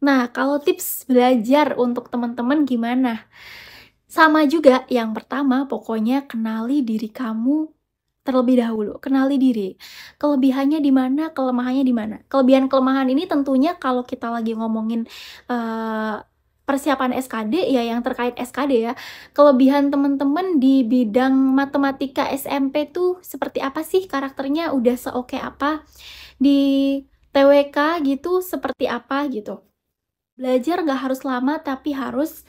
Nah, kalau tips belajar untuk teman-teman gimana? Sama juga, yang pertama pokoknya kenali diri kamu terlebih dahulu, kenali diri. Kelebihannya di mana, kelemahannya di mana. Kelebihan-kelemahan ini tentunya kalau kita lagi ngomongin, eee, persiapan SKD ya yang terkait SKD ya. Kelebihan teman-teman di bidang matematika SMP tuh seperti apa sih karakternya, udah seoke apa, di TWK gitu seperti apa gitu. Belajar nggak harus lama, tapi harus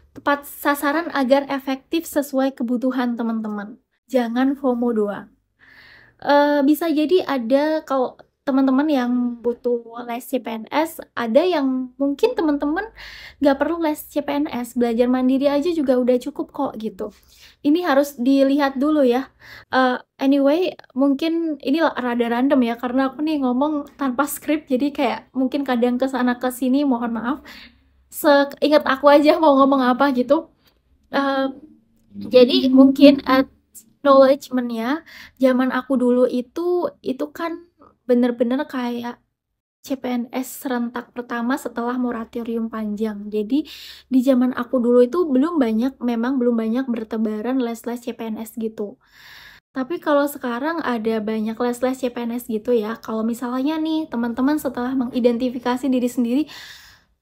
tepat sasaran agar efektif sesuai kebutuhan teman-teman. Jangan FOMO doang. Bisa jadi ada kalau teman-teman yang butuh les CPNS, ada yang mungkin teman-teman nggak perlu les CPNS, belajar mandiri aja juga udah cukup kok, gitu. Ini harus dilihat dulu ya. Anyway, mungkin ini rada random ya, karena aku nih ngomong tanpa skrip, jadi kayak mungkin kadang ke sana ke sini, mohon maaf. Seingat aku aja mau ngomong apa gitu. Eee, jadi mungkin acknowledgement-nya zaman aku dulu itu kan bener-bener kayak CPNS serentak pertama setelah moratorium panjang. Jadi di zaman aku dulu itu belum banyak bertebaran les-les CPNS gitu. Tapi kalau sekarang ada banyak les-les CPNS gitu ya, kalau misalnya nih teman-teman setelah mengidentifikasi diri sendiri,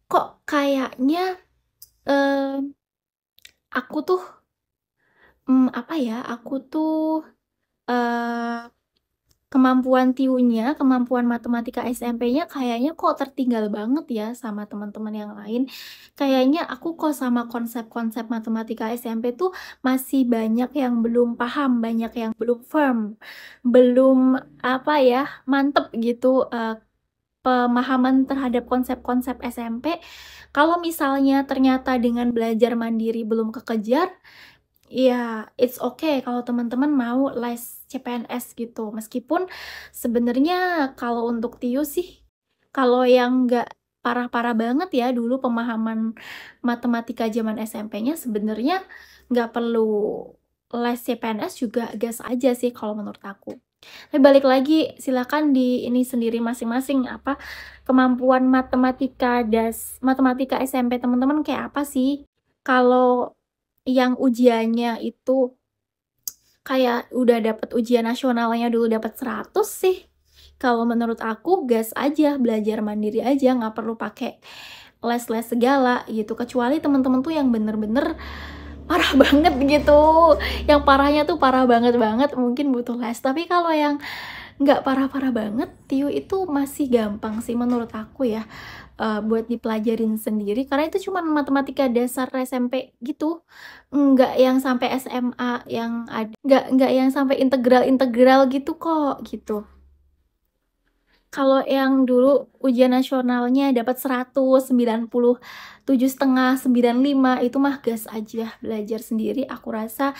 kok kayaknya, eee, aku tuh, apa ya, aku tuh, eee, kemampuan TIU-nya, kemampuan matematika SMP-nya kayaknya kok tertinggal banget ya sama teman-teman yang lain. Kayaknya aku kok sama konsep-konsep matematika SMP tuh masih banyak yang belum paham, banyak yang belum firm, belum, apa ya, mantep gitu, pemahaman terhadap konsep-konsep SMP. Kalau misalnya ternyata dengan belajar mandiri belum kekejar, ya, it's okay kalau teman-teman mau les CPNS gitu. Meskipun sebenarnya kalau untuk TIU sih, kalau yang nggak parah-parah banget ya dulu pemahaman matematika zaman SMP-nya sebenarnya nggak perlu les CPNS juga gas aja sih kalau menurut aku. Tapi balik lagi, silakan di ini sendiri masing-masing, apa, kemampuan matematika SMP teman-teman kayak apa sih? Kalau yang ujiannya itu kayak udah dapet ujian nasionalnya dulu dapet 100 sih, kalau menurut aku gas aja, belajar mandiri aja, nggak perlu pakai les-les segala gitu. Kecuali teman-teman tuh yang bener-bener parah banget gitu, yang parahnya tuh parah banget banget mungkin butuh les. Tapi kalau yang nggak parah-parah banget, TIU itu masih gampang sih menurut aku ya, buat dipelajarin sendiri karena itu cuma matematika dasar SMP gitu, nggak yang sampai SMA yang nggak yang sampai integral-integral gitu kok, gitu. Kalau yang dulu ujian nasionalnya dapat 100, 97,5, 95 itu mah gas aja, belajar sendiri aku rasa,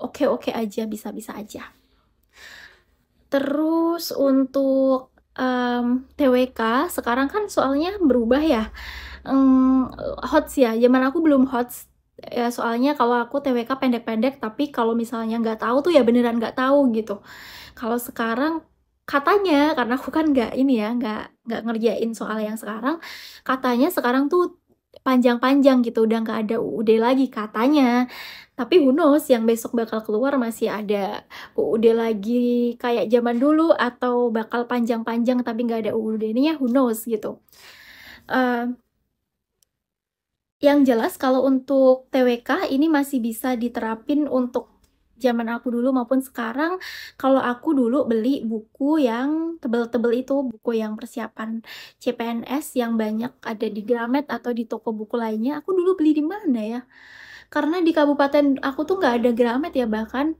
oke-oke aja, bisa-bisa aja. Terus untuk, TWK sekarang kan soalnya berubah ya, HOTS ya, zaman aku belum HOTS, ya soalnya kalau aku TWK pendek-pendek, tapi kalau misalnya nggak tahu tuh ya beneran nggak tahu gitu. Kalau sekarang katanya, karena aku kan nggak ini ya, nggak ngerjain soal yang sekarang, katanya sekarang tuh panjang-panjang gitu, udah nggak ada UUD lagi katanya. Tapi who knows yang besok bakal keluar masih ada UUD lagi kayak zaman dulu atau bakal panjang-panjang tapi nggak ada UUD-nya, who knows gitu. Eee, yang jelas kalau untuk TWK ini masih bisa diterapin untuk zaman aku dulu maupun sekarang. Kalau aku dulu beli buku yang tebel-tebel itu, buku yang persiapan CPNS yang banyak ada di Gramet atau di toko buku lainnya, aku dulu beli di mana ya? Karena di kabupaten aku tuh nggak ada Gramet ya bahkan,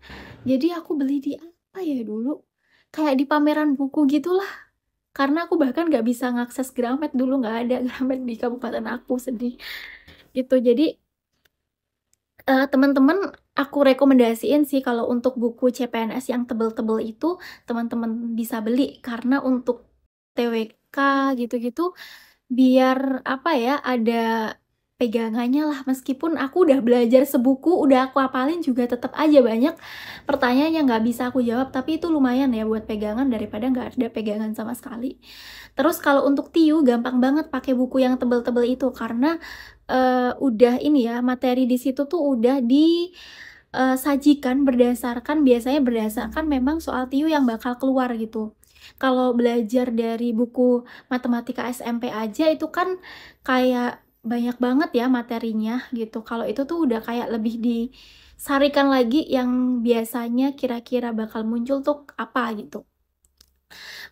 jadi aku beli di apa ya dulu, kayak di pameran buku gitulah. Karena aku bahkan nggak bisa ngakses Gramet dulu, nggak ada Gramet di kabupaten aku, sedih. Gitu, jadi, teman-teman aku rekomendasiin sih kalau untuk buku CPNS yang tebel-tebel itu, teman-teman bisa beli. Karena untuk TWK gitu-gitu, biar apa ya, ada pegangannya lah. Meskipun aku udah belajar sebuku, udah aku hafalin juga tetap aja banyak pertanyaan yang nggak bisa aku jawab, tapi itu lumayan ya buat pegangan daripada nggak ada pegangan sama sekali. Terus kalau untuk TIU gampang banget pakai buku yang tebel-tebel itu karena udah ini ya, materi di situ tuh udah sajikan biasanya berdasarkan memang soal TIU yang bakal keluar gitu. Kalau belajar dari buku matematika SMP aja itu kan kayak banyak banget ya materinya gitu. Kalau itu tuh udah kayak lebih disarikan lagi yang biasanya kira-kira bakal muncul tuh apa gitu.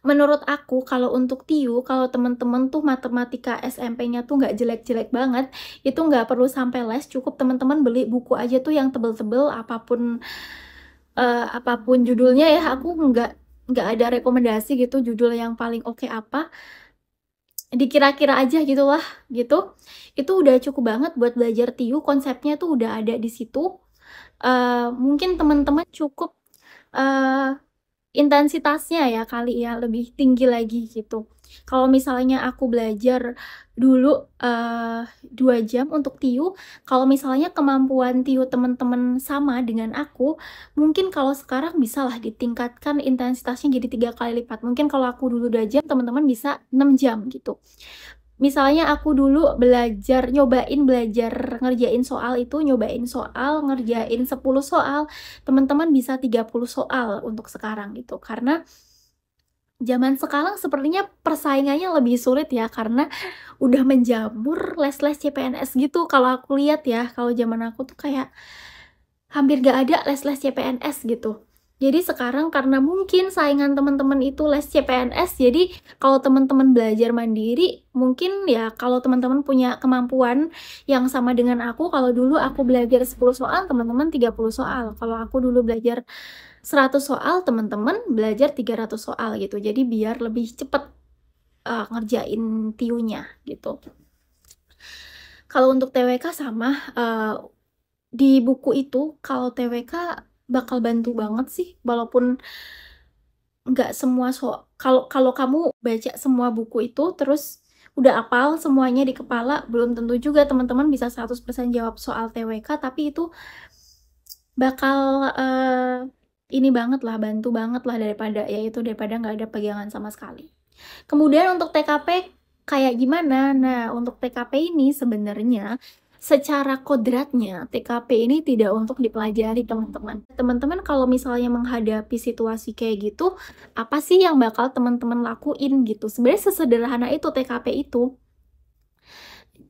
Menurut aku kalau untuk TIU, kalau temen-temen tuh matematika SMP-nya tuh nggak jelek-jelek banget, itu nggak perlu sampai les, cukup temen-temen beli buku aja tuh yang tebel-tebel, apapun judulnya ya, aku nggak ada rekomendasi gitu judul yang paling oke apa, dikira-kira aja gitu lah, gitu. Itu udah cukup banget buat belajar TIU, konsepnya tuh udah ada di situ. Mungkin teman-teman cukup intensitasnya ya kali ya lebih tinggi lagi gitu. Kalau misalnya aku belajar dulu 2 jam untuk TIU, kalau misalnya kemampuan TIU teman-teman sama dengan aku, mungkin kalau sekarang bisalah ditingkatkan intensitasnya jadi 3 kali lipat. Mungkin kalau aku dulu 2 jam, teman-teman bisa 6 jam gitu. Misalnya aku dulu nyobain belajar ngerjain soal itu, ngerjain 10 soal, teman-teman bisa 30 soal untuk sekarang gitu. Karena zaman sekarang sepertinya persaingannya lebih sulit ya, karena udah menjamur les-les CPNS gitu. Kalau aku lihat ya, kalau zaman aku tuh kayak hampir gak ada les-les CPNS gitu. Jadi sekarang karena mungkin saingan teman-teman itu les CPNS, jadi kalau teman-teman belajar mandiri, mungkin ya kalau teman-teman punya kemampuan yang sama dengan aku, kalau dulu aku belajar 10 soal, teman-teman 30 soal. Kalau aku dulu belajar 100 soal, teman-teman belajar 300 soal gitu. Jadi biar lebih cepet ngerjain TIU-nya gitu. Kalau untuk TWK sama, di buku itu kalau TWK bakal bantu banget sih, walaupun nggak semua kalau kamu baca semua buku itu terus udah hafal semuanya di kepala, belum tentu juga teman-teman bisa 100% jawab soal TWK, tapi itu bakal ini banget lah, bantu banget lah daripada nggak ada pegangan sama sekali. Kemudian untuk TKP kayak gimana? Nah, untuk TKP ini sebenarnya secara kodratnya TKP ini tidak untuk dipelajari teman-teman. Teman-teman kalau misalnya menghadapi situasi kayak gitu, apa sih yang bakal teman-teman lakuin gitu? Sebenarnya sesederhana itu TKP itu.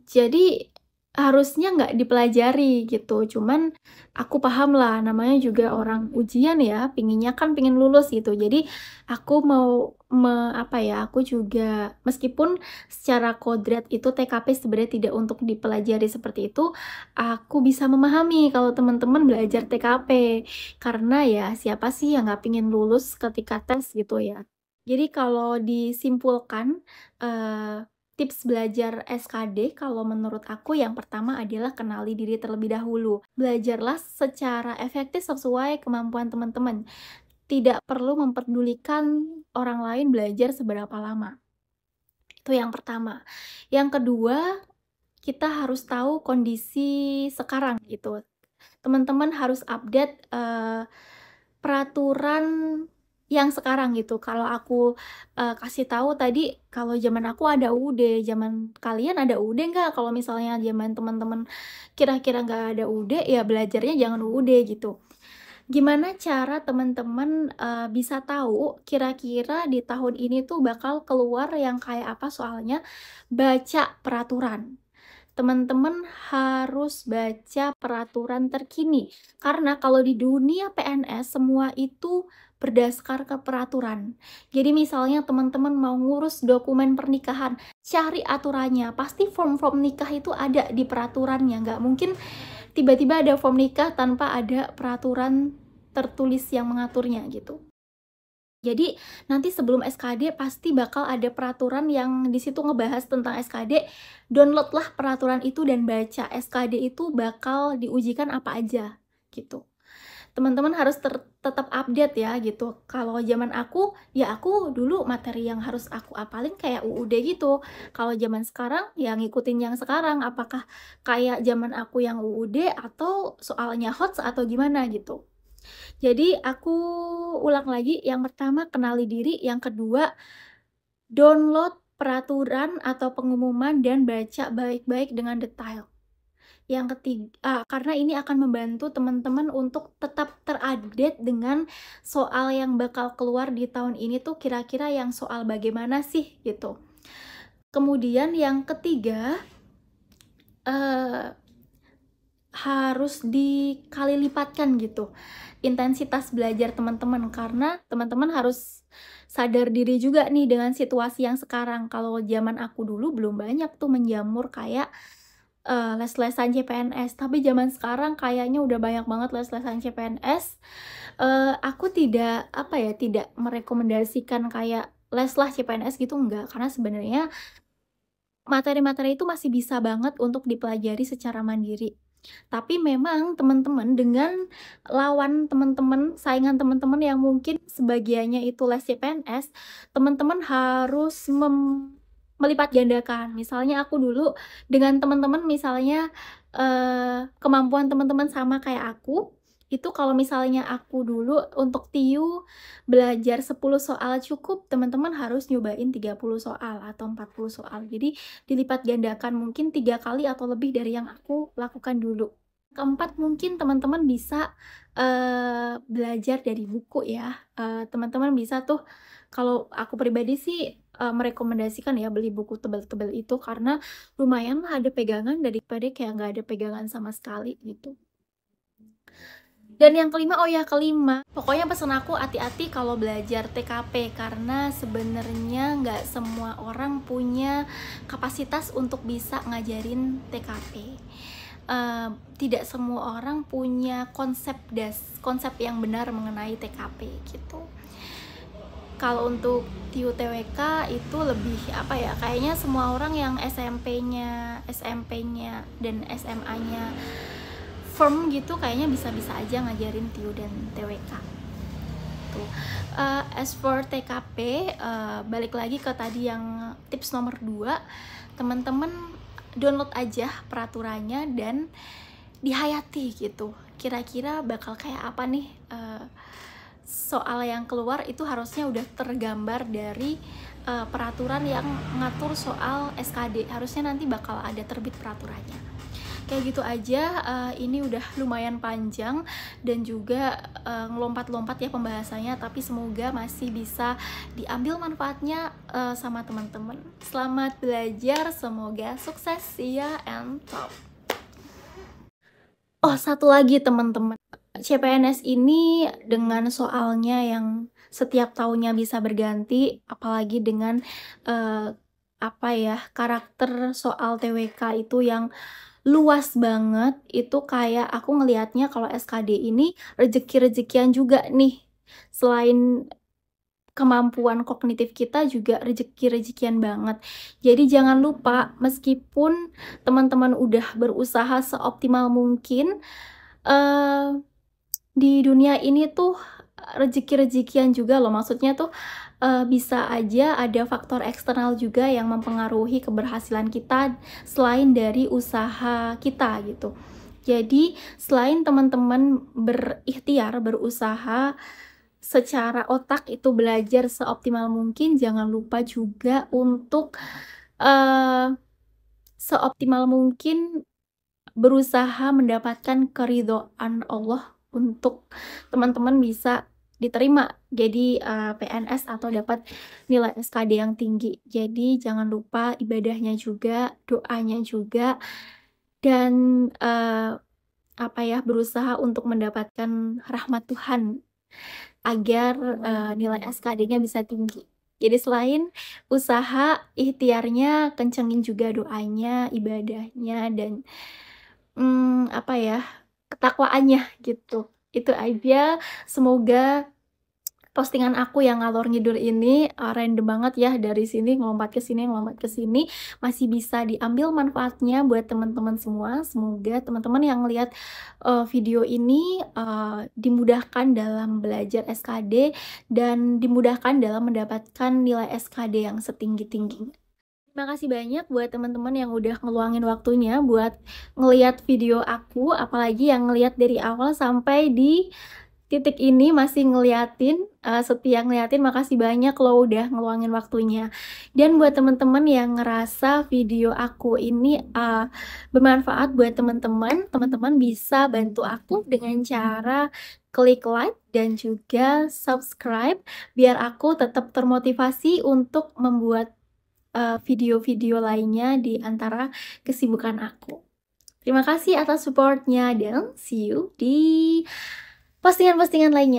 Jadi harusnya nggak dipelajari gitu, cuman aku paham lah namanya juga orang ujian ya, pengen lulus gitu. Jadi aku mau aku juga meskipun secara kodrat itu TKP sebenarnya tidak untuk dipelajari seperti itu, aku bisa memahami kalau teman-teman belajar TKP. Karena ya siapa sih yang nggak pengen lulus ketika tes gitu ya. Jadi kalau disimpulkan, tips belajar SKD kalau menurut aku yang pertama adalah kenali diri terlebih dahulu. Belajarlah secara efektif sesuai kemampuan teman-teman. Tidak perlu memperdulikan orang lain belajar seberapa lama. Itu yang pertama. Yang kedua, kita harus tahu kondisi sekarang gitu. Teman-teman harus update peraturan yang sekarang gitu. Kalau aku kasih tahu tadi, kalau zaman aku ada UUD, zaman kalian ada UUD nggak? Kalau misalnya zaman teman-teman kira-kira nggak ada UUD, ya belajarnya jangan UUD gitu. Gimana cara teman-teman bisa tahu kira-kira di tahun ini tuh bakal keluar yang kayak apa soalnya? Baca peraturan. Teman-teman harus baca peraturan terkini. Karena kalau di dunia PNS semua itu berdasar ke peraturan. Jadi misalnya teman-teman mau ngurus dokumen pernikahan, cari aturannya. Pasti form-form nikah itu ada di peraturannya. Nggak mungkin tiba-tiba ada form nikah tanpa ada peraturan tertulis yang mengaturnya gitu. Jadi nanti sebelum SKD pasti bakal ada peraturan yang di situ ngebahas tentang SKD. Downloadlah peraturan itu dan baca. SKD itu bakal diujikan apa aja gitu. teman-teman harus tetap update ya gitu. Kalau zaman aku, ya aku dulu materi yang harus aku apalin kayak UUD gitu. Kalau zaman sekarang, ya ngikutin yang sekarang. Apakah kayak zaman aku yang UUD atau soalnya HOTS atau gimana gitu. Jadi aku ulang lagi, yang pertama kenali diri, yang kedua download peraturan atau pengumuman dan baca baik-baik dengan detail. Yang ketiga, karena ini akan membantu teman-teman untuk tetap terupdate dengan soal yang bakal keluar di tahun ini tuh kira-kira yang soal bagaimana sih gitu. Kemudian yang ketiga, harus dikali lipatkan gitu intensitas belajar teman-teman, karena teman-teman harus sadar diri juga nih dengan situasi yang sekarang. Kalau zaman aku dulu belum banyak tuh menjamur kayak les-lesan CPNS, tapi zaman sekarang kayaknya udah banyak banget les-lesan CPNS. Aku tidak, apa ya, tidak merekomendasikan kayak leslah CPNS gitu, enggak. Karena sebenarnya materi-materi itu masih bisa banget untuk dipelajari secara mandiri. Tapi memang teman-teman dengan lawan teman-teman, saingan teman-teman yang mungkin sebagiannya itu les CPNS, teman-teman harus melipat gandakan. Misalnya aku dulu dengan teman-teman misalnya, kemampuan teman-teman sama kayak aku, itu kalau misalnya aku dulu untuk TIU belajar 10 soal cukup, teman-teman harus nyobain 30 soal atau 40 soal. Jadi dilipat gandakan mungkin 3 kali atau lebih dari yang aku lakukan dulu. Keempat, mungkin teman-teman bisa, belajar dari buku ya. Teman-teman bisa tuh, kalau aku pribadi sih, merekomendasikan ya beli buku tebel-tebel itu, karena lumayan lah ada pegangan daripada kayak nggak ada pegangan sama sekali gitu. Dan yang kelima, oh ya kelima, pokoknya pesan aku hati-hati kalau belajar TKP, karena sebenarnya nggak semua orang punya kapasitas untuk bisa ngajarin TKP. Tidak semua orang punya konsep yang benar mengenai TKP gitu. Kalau untuk TIU TWK itu lebih apa ya, kayaknya semua orang yang SMP-nya dan SMA-nya firm gitu kayaknya bisa-bisa aja ngajarin TIU dan TWK tuh. As for TKP, balik lagi ke tadi yang tips nomor 2, teman-teman download aja peraturannya dan dihayati gitu. Kira-kira bakal kayak apa nih soal yang keluar, itu harusnya udah tergambar dari peraturan yang ngatur soal SKD. Harusnya nanti bakal ada terbit peraturannya. Kayak gitu aja, ini udah lumayan panjang dan juga ngelompat-lompat ya pembahasannya, tapi semoga masih bisa diambil manfaatnya sama teman-teman. Selamat belajar, semoga sukses, see ya and top. Oh, satu lagi teman-teman, CPNS ini dengan soalnya yang setiap tahunnya bisa berganti, apalagi dengan apa ya, karakter soal TWK itu yang luas banget, itu kayak aku ngelihatnya kalau SKD ini rezeki-rezekian juga nih. Selain kemampuan kognitif kita juga rezeki-rezekian banget. Jadi jangan lupa, meskipun teman-teman udah berusaha seoptimal mungkin, di dunia ini tuh rezeki-rezekian juga loh. Maksudnya tuh bisa aja ada faktor eksternal juga yang mempengaruhi keberhasilan kita selain dari usaha kita gitu. Jadi selain teman-teman berikhtiar, berusaha secara otak itu belajar seoptimal mungkin, jangan lupa juga untuk seoptimal mungkin berusaha mendapatkan keridhaan Allah untuk teman-teman bisa diterima jadi PNS atau dapat nilai SKD yang tinggi. Jadi jangan lupa ibadahnya juga, doanya juga, dan apa ya, berusaha untuk mendapatkan rahmat Tuhan agar nilai SKD-nya bisa tinggi. Jadi selain usaha, ikhtiarnya, kencengin juga doanya, ibadahnya, dan apa ya, ketakwaannya gitu. Itu aja. Semoga postingan aku yang ngalor ngidul ini, random banget ya, dari sini ngelompat ke sini ngelompat ke sini, masih bisa diambil manfaatnya buat teman-teman semua. Semoga teman-teman yang ngelihat, video ini, dimudahkan dalam belajar SKD dan dimudahkan dalam mendapatkan nilai SKD yang setinggi-tingginya. Terima kasih banyak buat teman-teman yang udah ngeluangin waktunya buat ngelihat video aku, apalagi yang ngelihat dari awal sampai di titik ini masih ngeliatin, setia ngeliatin, makasih banyak loh udah ngeluangin waktunya. Dan buat teman-teman yang ngerasa video aku ini, bermanfaat buat teman-teman, teman-teman bisa bantu aku dengan cara klik like dan juga subscribe, biar aku tetap termotivasi untuk membuat, video-video lainnya di antara kesibukan aku. Terima kasih atas support-nya dan see you di postingan-postingan lainnya.